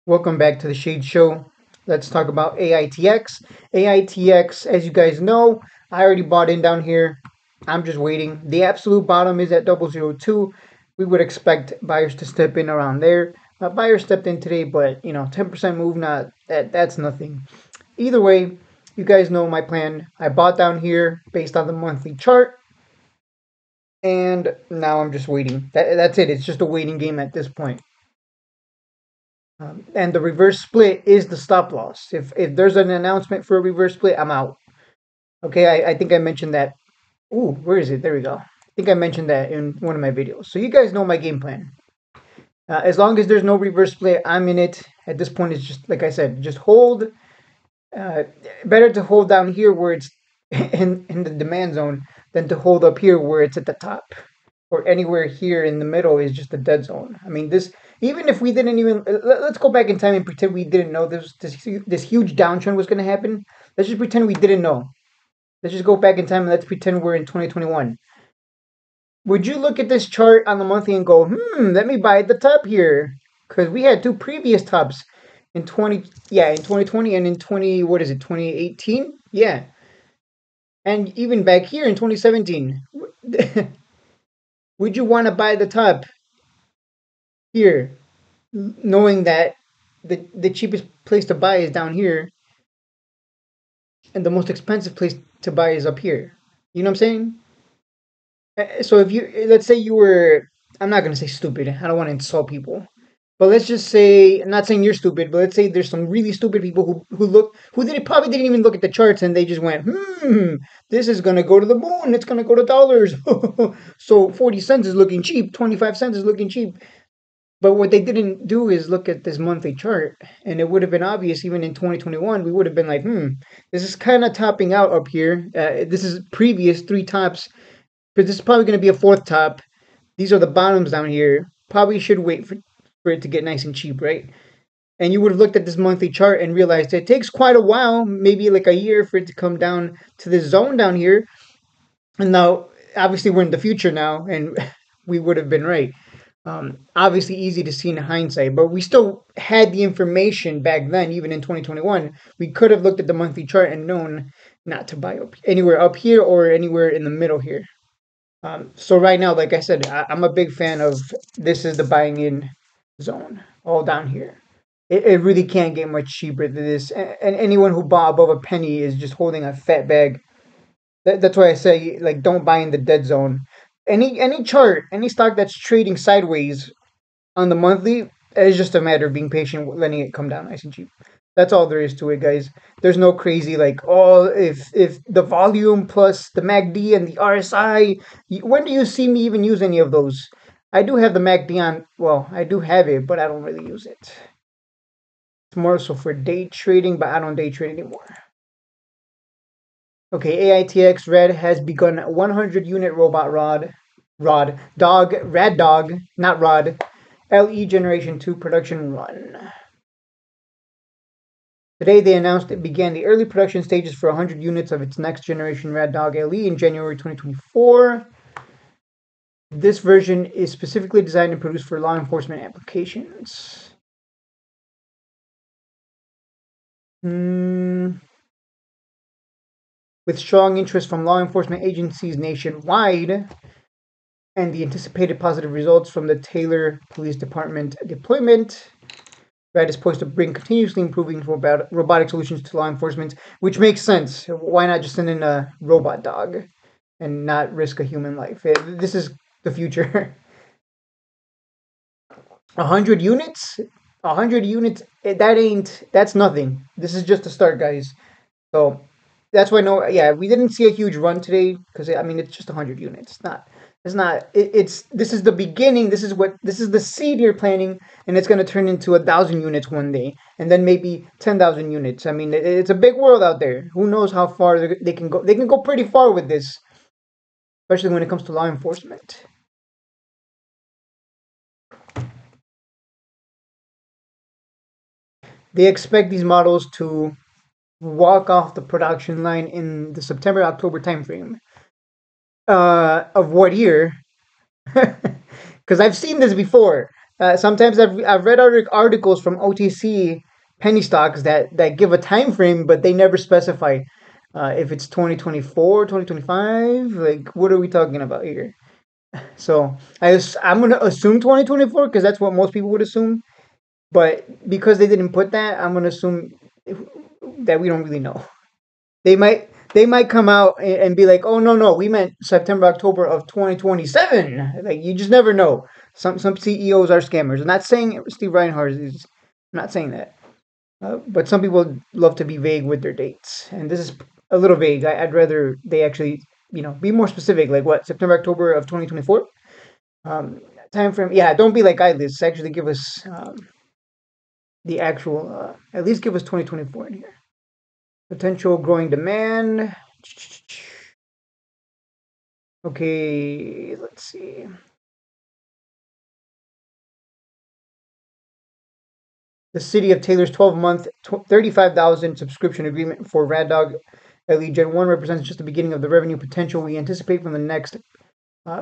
Welcome back to the Shade Show. Let's talk about AITX. AITX, as you guys know, I already bought in down here. I'm just waiting. The absolute bottom is at 002. We would expect buyers to step in around there. Buyers stepped in today, but 10% move, not that's nothing. Either way, you guys know my plan. I bought down here based on the monthly chart, and now I'm just waiting. That's it. It's just a waiting game at this point. And the reverse split is the stop loss. If there's an announcement for a reverse split, I'm out. Okay, I think I mentioned that. Ooh, where is it? There we go. I think I mentioned that in one of my videos. So you guys know my game plan. As long as there's no reverse split, I'm in it. At this point, it's just like I said, just hold. Uh, Better to hold down here where it's in the demand zone than to hold up here where it's at the top, or anywhere here in the middle is just a dead zone. I mean, this even if we didn't even let's go back in time and pretend we didn't know this huge downtrend was going to happen. Let's just pretend we didn't know. Let's just go back in time and let's pretend we're in 2021. Would you look at this chart on the monthly and go, let me buy at the top here? Because we had two previous tops in 2020 and in 20, what is it, 2018? Yeah. And even back here in 2017. Would you want to buy the top here, knowing that the cheapest place to buy is down here and the most expensive place to buy is up here? You know what I'm saying? So if you let's say you were, I'm not gonna say stupid. I don't want to insult people, but let's just say, I'm not saying you're stupid, but let's say there's some really stupid people who didn't probably didn't even look at the charts and they just went, this is gonna go to the moon. It's gonna go to dollars. So 40 cents is looking cheap. 25 cents is looking cheap. But what they didn't do is look at this monthly chart, and it would have been obvious even in 2021. We would have been like, this is kind of topping out up here. This is previous three tops, but this is probably going to be a fourth top. These are the bottoms down here. Probably should wait for it to get nice and cheap, right? And you would have looked at this monthly chart and realized it takes quite a while, maybe like a year, for it to come down to this zone down here. And now, obviously, we're in the future now, and we would have been right. Obviously, easy to see in hindsight, but we still had the information back then, even in 2021. We could have looked at the monthly chart and known not to buy anywhere up here or anywhere in the middle here. So right now, like I said, I'm a big fan of this is the buying in zone, all down here. It really can't get much cheaper than this. And anyone who bought above a penny is just holding a fat bag. That's why I say, like, don't buy in the dead zone. Any chart, any stock that's trading sideways on the monthly, it's just a matter of being patient, letting it come down nice and cheap. That's all there is to it, guys. There's no crazy like, oh, if the volume plus the MACD and the RSI. When do you see me even use any of those? I do have the MACD on. Well, I do have it, but I don't really use it. It's more so for day trading, but I don't day trade anymore. Okay, AITX Red has begun 100 unit robot RADDOG, not rod, LE Generation 2 production run. Today they announced it began the early production stages for 100 units of its next generation RADDOG LE in January 2024. This version is specifically designed and produced for law enforcement applications. With strong interest from law enforcement agencies nationwide and the anticipated positive results from the Taylor Police Department deployment, RAD is poised to bring continuously improving robotic solutions to law enforcement, which makes sense. Why not just send in a robot dog and not risk a human life? This is the future. 100 units? 100 units, that's nothing. This is just a start, guys. So that's why we didn't see a huge run today because I mean it's just 100 units. This is the beginning. This is the seed you're planting, and it's going to turn into 1,000 units one day, and then maybe 10,000 units. I mean, it's a big world out there. Who knows how far they can go? They can go pretty far with this, especially when it comes to law enforcement. They expect these models to walk off the production line in the September-October timeframe. Of what year? Because I've seen this before. Sometimes I've read articles from OTC penny stocks that give a time frame, but they never specify if it's 2024, 2025. Like, what are we talking about here? So I'm gonna assume 2024 because that's what most people would assume. But because they didn't put that, I'm gonna assume that we don't really know. They might come out and be like, "Oh no, we meant September October of 2027." Like you just never know. Some CEOs are scammers. I'm not saying Steve Reinhardt is. I'm not saying that. But some people love to be vague with their dates, and this is a little vague. I'd rather they actually be more specific. Like what, September October of 2024. Um, Time frame. Yeah, don't be like I list. Actually, give us the actual. At least give us 2024 in here. Potential growing demand. Okay, let's see. The City of Taylor's 12-month, 35,000 subscription agreement for RADDOG LE Gen 1 represents just the beginning of the revenue potential we anticipate from the next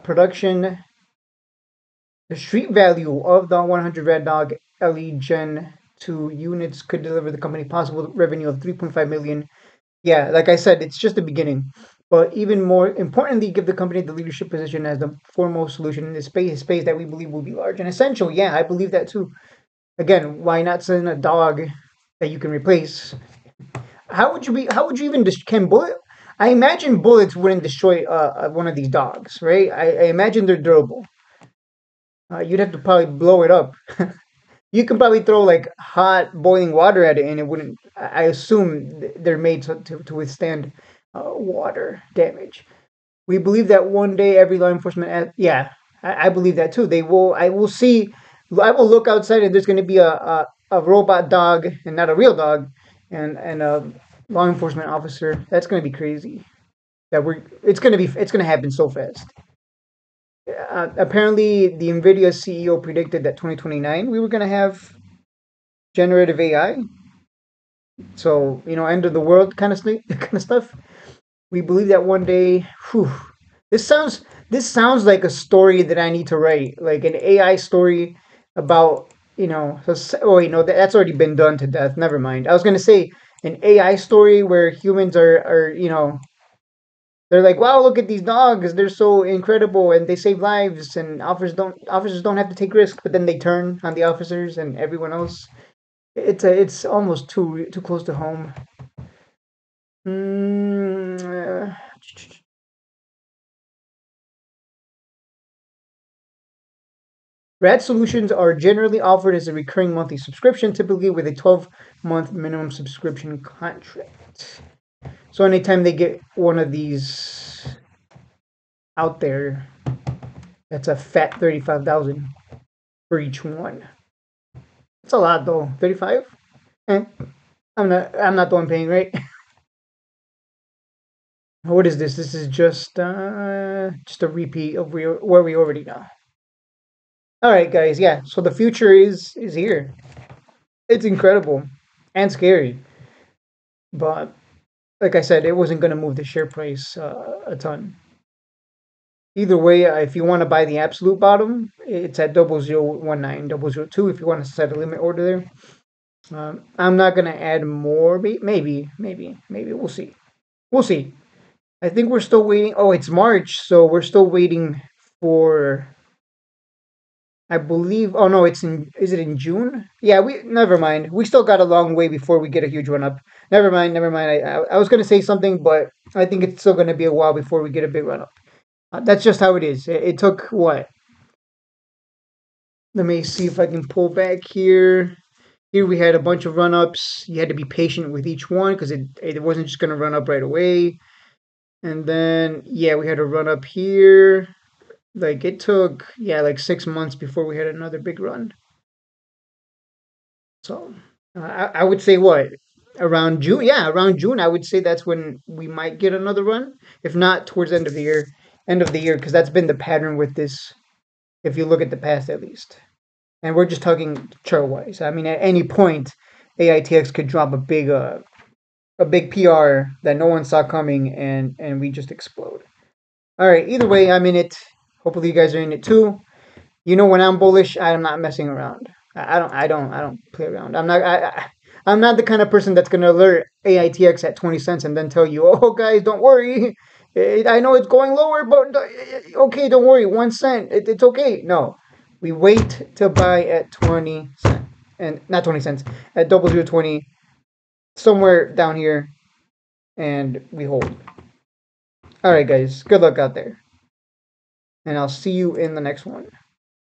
production. The street value of the 100 RADDOG LE Gen 2 units could deliver the company possible revenue of 3.5 million. Yeah, like I said, it's just the beginning. But even more importantly, give the company the leadership position as the foremost solution in this space that we believe will be large and essential. Yeah, I believe that too. Again, why not send a dog that you can replace? How would you be? How would you even can bullet? I imagine bullets wouldn't destroy one of these dogs, right? I imagine they're durable. You'd have to probably blow it up. You can probably throw like hot boiling water at it, and it wouldn't. I assume they're made to withstand water damage. We believe that one day every law enforcement, yeah, I believe that too. They will. I will see. I will look outside, and there's going to be a robot dog and not a real dog, and a law enforcement officer. That's going to be crazy. That we're. It's going to happen so fast. Apparently, the Nvidia CEO predicted that 2029 we were going to have generative AI. So end of the world kind of kind of stuff. We believe that one day. Whew, this sounds this sounds like a story that I need to write, like an AI story about oh wait, no, that's already been done to death. Never mind. I was gonna say an AI story where humans are they're like, wow, look at these dogs, they're so incredible and they save lives, and officers don't have to take risks, but then they turn on the officers and everyone else. It's almost too close to home. Mm, uh, RAD solutions are generally offered as a recurring monthly subscription, typically with a 12-month minimum subscription contract. So anytime they get one of these out there, that's a fat 35,000 for each one. That's a lot though. 35? Eh, I'm not the one paying, right? What is this? This is just a repeat of where we already know. All right, guys. Yeah. So the future is here. It's incredible and scary, but like I said, it wasn't going to move the share price a ton. Either way, if you want to buy the absolute bottom, it's at 0019, 002. If you want to set a limit order there, I'm not going to add more. Maybe we'll see. We'll see. I think we're still waiting. Oh, it's March, so we're still waiting for. I believe. Oh no, it's in. Is it in June? Yeah. We never mind. We still got a long way before we get a huge run up. Never mind. Never mind. I was gonna say something, but I think it's still gonna be a while before we get a big run up. That's just how it is. It took what? Let me see if I can pull back here. Here we had a bunch of run ups. You had to be patient with each one because it wasn't just gonna run up right away. And then yeah, we had a run up here. Like it took like 6 months before we had another big run. So I would say what, around June? Yeah, around June. I would say that's when we might get another run. If not, towards the end of the year. End of the year, because that's been the pattern with this. If you look at the past, at least, and we're just talking chart wise. I mean, at any point, AITX could drop a big PR that no one saw coming, and we just explode. All right. Either way, I'm in it. Hopefully, you guys are in it too. You know, when I'm bullish, I'm not messing around. I don't play around. I'm not the kind of person that's gonna alert AITX at 20 cents and then tell you, oh guys, don't worry. I know it's going lower, but okay, don't worry. 1 cent, it's okay. No, we wait to buy at 20 cents and not 20 cents at 0020 somewhere down here, and we hold. All right, guys. Good luck out there, and I'll see you in the next one.